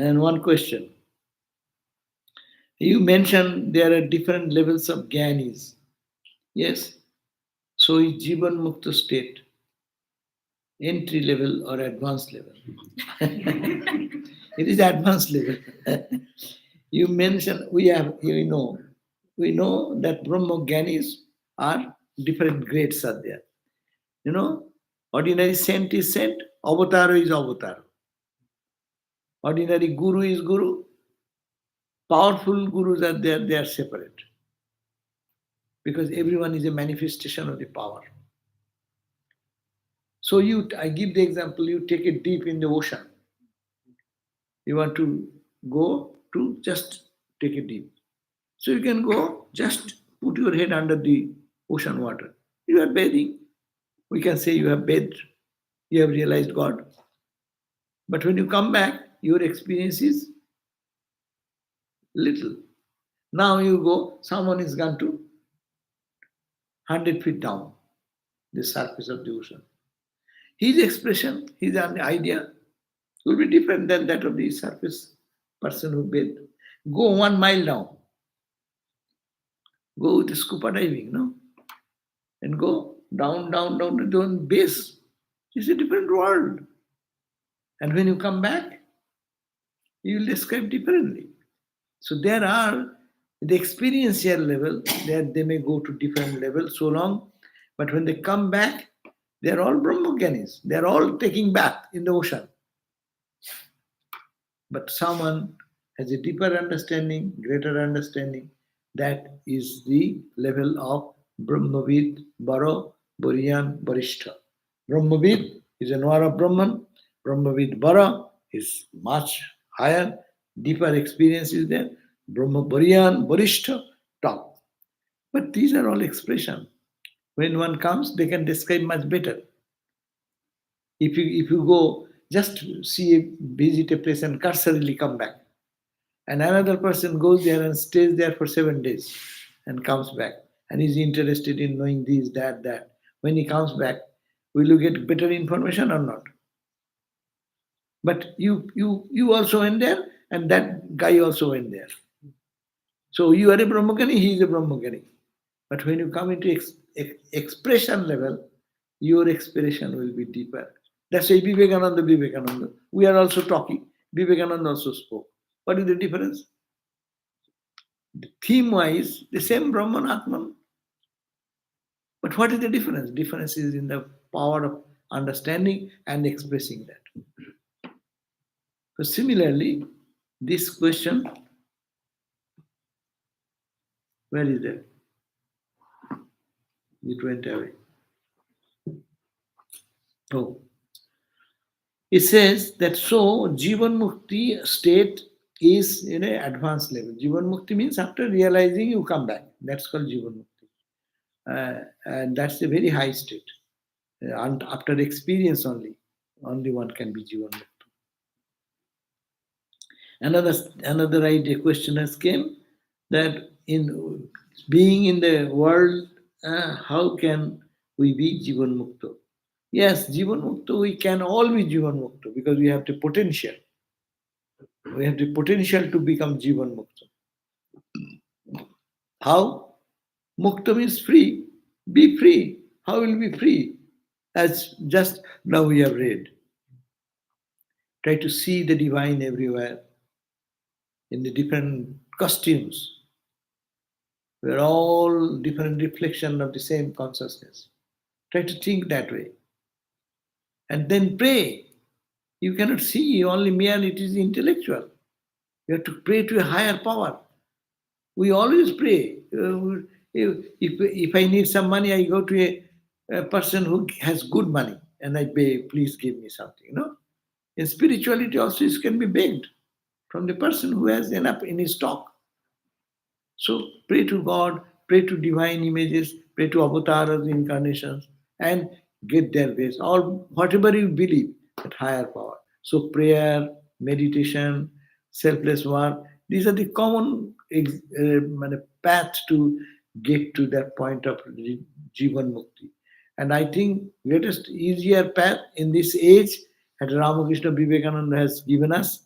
And one question. You mentioned there are different levels of Gyanis. Yes. So is Jivan Mukta state entry level or advanced level? It is advanced level. You mentioned we know that Brahma Gyanis are different grades are there. Ordinary saint is saint, avatar is avatar. Ordinary guru is guru. Powerful gurus are there, they are separate. Because everyone is a manifestation of the power. So I give the example, you take it deep in the ocean. You want to go to just take it deep. So you can go, just put your head under the ocean water. You are bathing. We can say you have bathed. You have realized God. But when you come back, your experience is little. Now you go, someone is gone to 100 feet down the surface of the ocean. His expression, his idea will be different than that of the surface person who bathed. Go 1 mile down. Go with scuba diving, no? And go down, down, down to the base. It's a different world. And when you come back, you will describe differently. So there are the experiential level, they may go to different levels so long, but when they come back, they're all Brahmogyanis. They're all taking bath in the ocean. But someone has a deeper understanding, greater understanding. That is the level of Brahmavid, Baro, Buriyan, Barishta. Brahmavid is a knower of Brahman. Brahmavid Bara is much higher, deeper experience is there. Brahma Buriyan, Barishta, top. But these are all expression. When one comes, they can describe much better. If you go just see a visit a place and cursorily come back, and another person goes there and stays there for 7 days and comes back and is interested in knowing this, that, that. When he comes back, will you get better information or not? But you also went there, and that guy also went there. So you are a Brahmagani, he is a Brahmagani. But when you come into expression level, your expression will be deeper. That's why Vivekananda. We are also talking. Vivekananda also spoke. What is the difference? Theme wise, the same Brahman Atman. But what is the difference? Difference is in the power of understanding and expressing that. So similarly, this question, where is that? It went away. Oh. It says that so Jivan Mukti state is in an advanced level. Jivan Mukti means after realizing you come back. That's called Jivan Mukti. And that's a very high state. And after experience only one can be Jivan Mukti. Another idea questioners came that in being in the world, how can we be Jivan Mukta? Yes, Jivan Mukta, we can all be Jivan Mukta because we have the potential. We have the potential to become Jivan Mukta. How? Mukta means free. Be free. How will we be free? As just now we have read. Try to see the divine everywhere in the different costumes. We are all different reflection of the same consciousness. Try to think that way. And then pray. You cannot see only merely it is intellectual. You have to pray to a higher power. We always pray. If I need some money, I go to a person who has good money and I pay, please give me something. In spirituality also it can be begged from the person who has enough in his stock. So pray to God, pray to divine images, pray to avatars, incarnations, and get their base. Or whatever you believe, that higher power. So prayer, meditation, selfless work, these are the common path to get to that point of Jivan Mukti. And I think greatest easier path in this age that Ramakrishna Vivekananda has given us,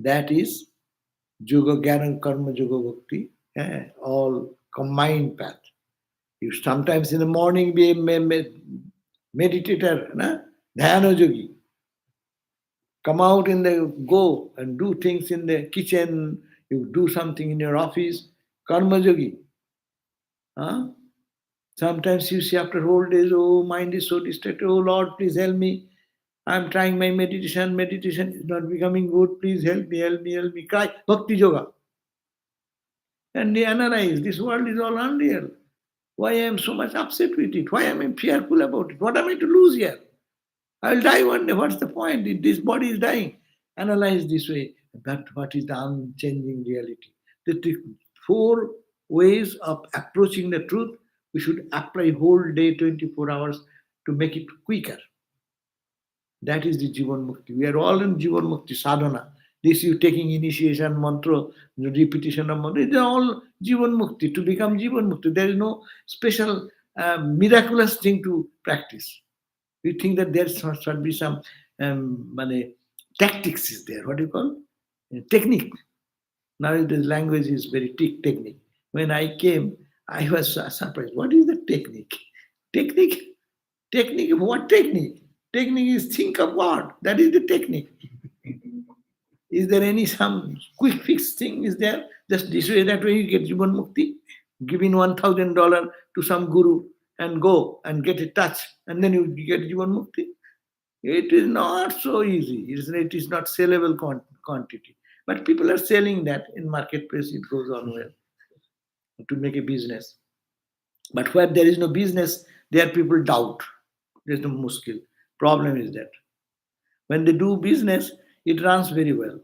that is Yoga Jnana Karma Yoga Bhakti, all combined path. You sometimes in the morning be a meditator, dhyana yogi. Come out in the go and do things in the kitchen. You do something in your office, karma yogi. Huh? Sometimes you see after whole days, oh, mind is so distracted. Oh Lord, please help me. I'm trying my meditation. Meditation is not becoming good. Please help me, help me, help me. Cry, bhakti yoga. And they analyze this world is all unreal. Why I am so much upset with it? Why am I fearful about it? What am I to lose here? I'll die one day. What's the point? If this body is dying. Analyze this way. That what is the unchanging reality. The four ways of approaching the truth, we should apply whole day, 24 hours to make it quicker. That is the Jivan Mukti. We are all in Jivan Mukti sadhana. This you taking initiation mantra, repetition of mantra, it's all Jivan Mukti. To become Jivan Mukti, there is no special miraculous thing to practice. We think that there should be some tactics is there. What do you call? Technique. Nowadays language is very technique. When I came, I was surprised. What is the technique? Technique? Technique? What technique? Technique is think of God. That is the technique. Is there any some quick fix thing? Is there? Just this way, that way you get Jivan Mukti. Giving $1,000 to some guru and go and get a touch, and then you get Jivan Mukti. It is not so easy. It is not sellable quantity. But people are selling that in marketplace, it goes on well to make a business. But where there is no business, there people doubt. There's no muskil. Problem is that when they do business, it runs very well.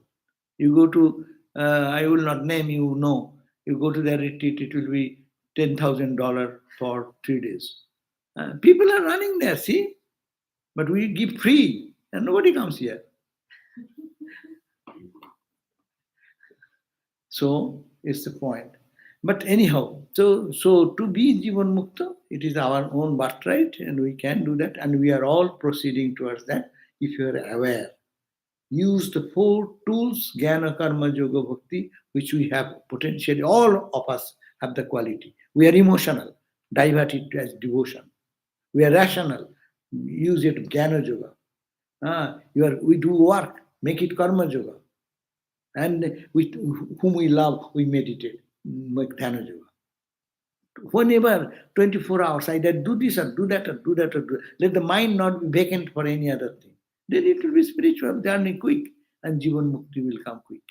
You go to, I will not name, you know, you go to their retreat, it will be $10,000 for 3 days. People are running there, see? But we give free and nobody comes here. So it's the point. But anyhow, so to be Jivan Mukta, it is our own birthright and we can do that and we are all proceeding towards that if you are aware. Use the four tools, Jnana, Karma, Yoga, Bhakti, which we have potentially, all of us have the quality. We are emotional, divert it as devotion. We are rational, use it Jnana Yoga. We do work, make it Karma Yoga. And with whom we love, we meditate, make Dhyana Yoga. Whenever 24 hours, either do this or do that or do that or do that. Let the mind not be vacant for any other thing. Then it will be spiritual journey quick and Jivan Mukti will come quick.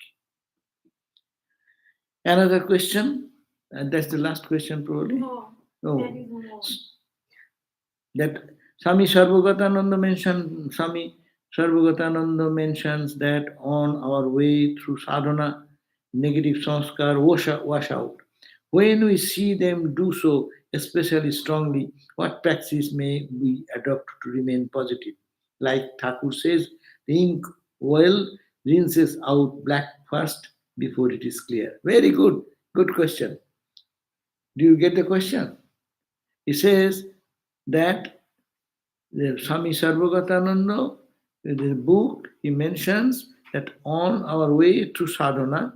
Another question, and that's the last question probably. No, Oh, there is no. that Swami Sarvagatananda mentioned, Swami Sarvagatananda mentions that on our way through sadhana, negative sanskar wash out. When we see them do so, especially strongly, what practice may we adopt to remain positive? Like Thakur says, the ink oil rinses out black first before it is clear. Very good. Good question. Do you get the question? He says that the Swami Sarvagatananda, in his book, he mentions that on our way to sadhana,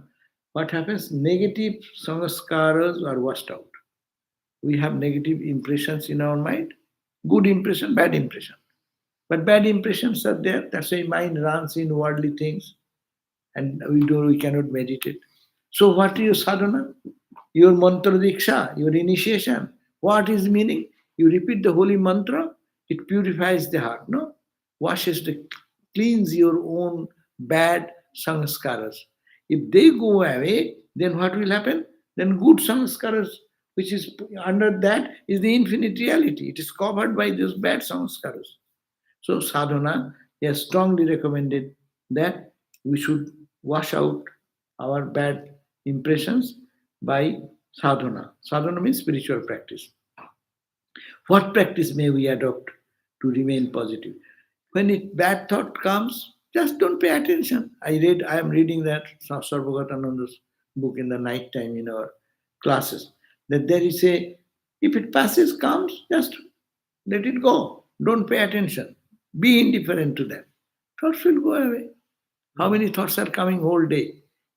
what happens? Negative samskaras are washed out. We have negative impressions in our mind, good impression, bad impression. But bad impressions are there. That's why mind runs in worldly things, and we cannot meditate. So what is your sadhana? Your mantra diksha, your initiation. What is meaning? You repeat the holy mantra, it purifies the heart, no? Washes cleans your own bad sanskaras. If they go away, then what will happen? Then good sanskaras, which is under that, is the infinite reality. It is covered by those bad sanskaras. So sadhana, he has strongly recommended that we should wash out our bad impressions by sadhana. Sadhana means spiritual practice. What practice may we adopt to remain positive? When a bad thought comes, just don't pay attention. I am reading that Sarvagatananda's book in the night time in our classes. That there is a, if it passes, comes, just let it go. Don't pay attention. Be indifferent to them. Thoughts will go away. How many thoughts are coming whole day?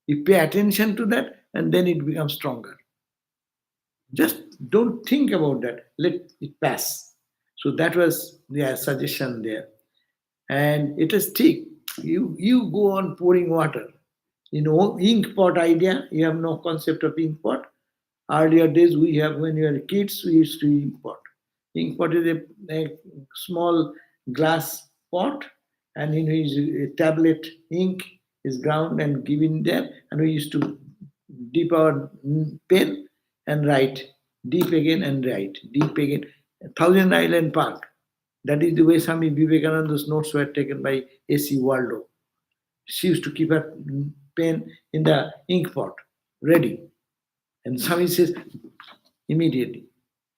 You pay attention to that and then it becomes stronger. Just don't think about that. Let it pass. So that was the suggestion there. And it is thick. You go on pouring water. You know, ink pot idea, you have no concept of ink pot. Earlier days we have, when we were kids, we used to ink pot. Ink pot is a small glass pot, and in which a tablet ink is ground and given there, and we used to dip our pen and write, dip again and write, dip again. Thousand Island Park. That is the way Swami Vivekananda's notes were taken by A.C. Waldo. She used to keep her pen in the ink pot, ready. And Swami says, immediately,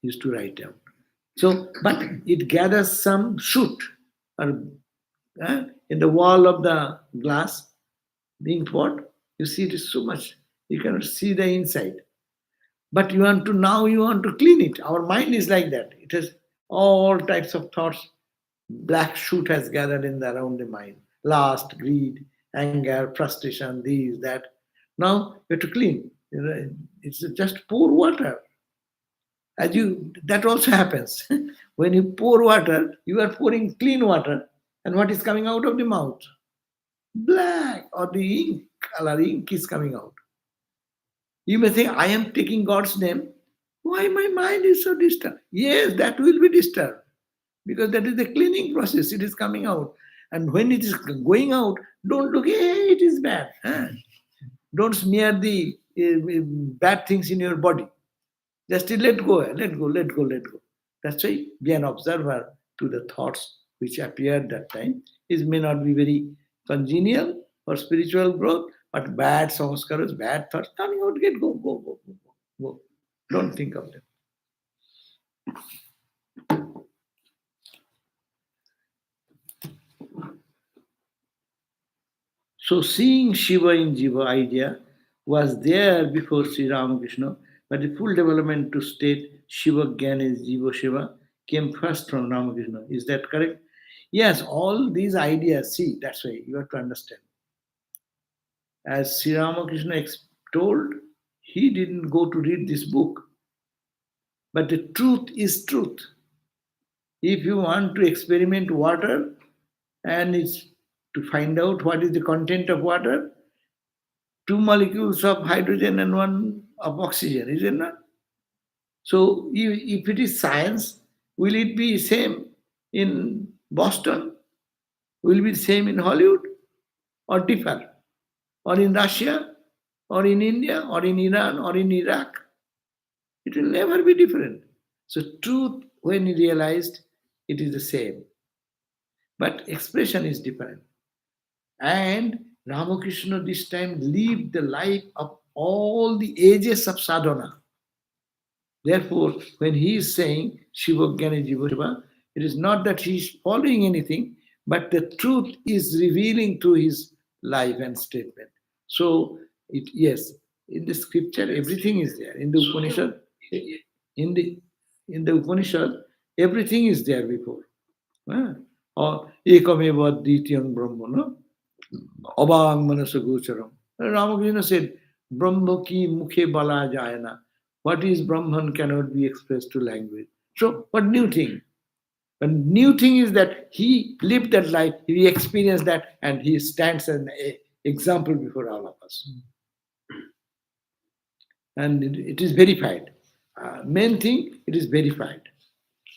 he used to write down. So, but it gathers some soot or in the wall of the glass, the ink pot. You see it is so much, you cannot see the inside. But you want to clean it. Our mind is like that. It has all types of thoughts. Black soot has gathered around the mind. Lust, greed, anger, frustration, these, that. Now you have to clean. It's just pour water. That also happens. When you pour water, you are pouring clean water, and what is coming out of the mouth? Black, or the ink color, ink is coming out. You may think, I am taking God's name. Why my mind is so disturbed? Yes, that will be disturbed. Because that is the cleaning process. It is coming out. And when it is going out, don't look, hey, it is bad. Don't smear the bad things in your body. Just let go, let go, let go, let go. That's why be an observer to the thoughts which appear that time. It may not be very congenial for spiritual growth, but bad samskaras, bad thoughts, coming out, get go, go, go, go, go, go. Don't think of them. So seeing Shiva in Jiva idea was there before Sri Ramakrishna, but the full development to state Shiva Gyan is Jiva Shiva came first from Ramakrishna. Is that correct? Yes, all these ideas, see, that's why you have to understand. As Sri Ramakrishna told, he didn't go to read this book. But the truth is truth. If you want to experiment water and it's to find out what is the content of water, 2 molecules of hydrogen and 1 of oxygen, is it not? So if it is science, will it be same in Boston? Will it be same in Hollywood? Or differ? Or in Russia? Or in India? Or in Iran? Or in Iraq? It will never be different. So truth, when he realized, it is the same. But expression is different. And Ramakrishna this time lived the life of all the ages of sadhana. Therefore, when he is saying Shiva Jnana Jiva Shiva, it is not that he is following anything, but the truth is revealing through his life and statement. So, yes, in the scripture, everything is there. In the Upanishad, in the Upanishad, everything is there before. Or Ekameva Dvityam Brahma, no? Abang Manasa Gocharam. Ramakrishna said, Brahma ki mukhe bala jayana. What is Brahman cannot be expressed to language. So, what new thing? A new thing is that he lived that life, he experienced that, and he stands as an example before all of us. And it is verified. Main thing, it is verified.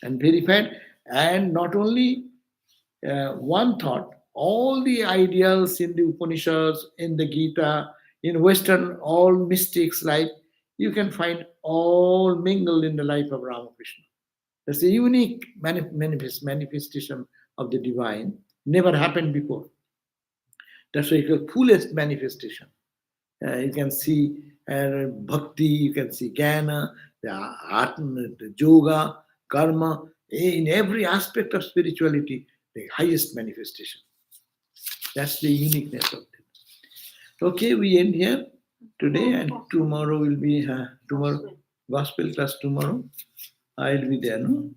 And verified, and not only one thought, all the ideals in the Upanishads, in the Gita, in Western, all mystics' life, you can find all mingled in the life of Ramakrishna. That's a unique manifestation of the divine, never happened before. That's why it's the fullest manifestation. You can see bhakti, you can see jnana, the atma, the yoga, karma, in every aspect of spirituality, the highest manifestation. That's the uniqueness of it. Okay, we end here today, and tomorrow will be tomorrow gospel class tomorrow. I'll be there, no?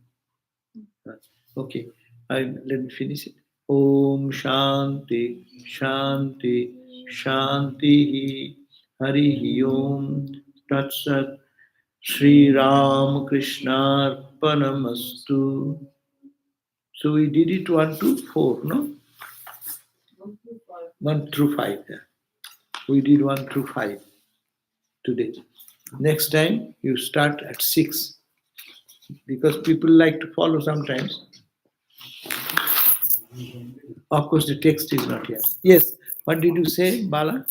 Okay, let me finish it. Om Shanti Shanti Shanti Hari Om Tat Sat Sri Ram Krishna Arpanamastu. So we did it 1 to 4, no? 1 through 5. Yeah. We did 1 through 5 today. Next time you start at 6 because people like to follow sometimes. Of course, the text is not here. Yes, what did you say, Bala?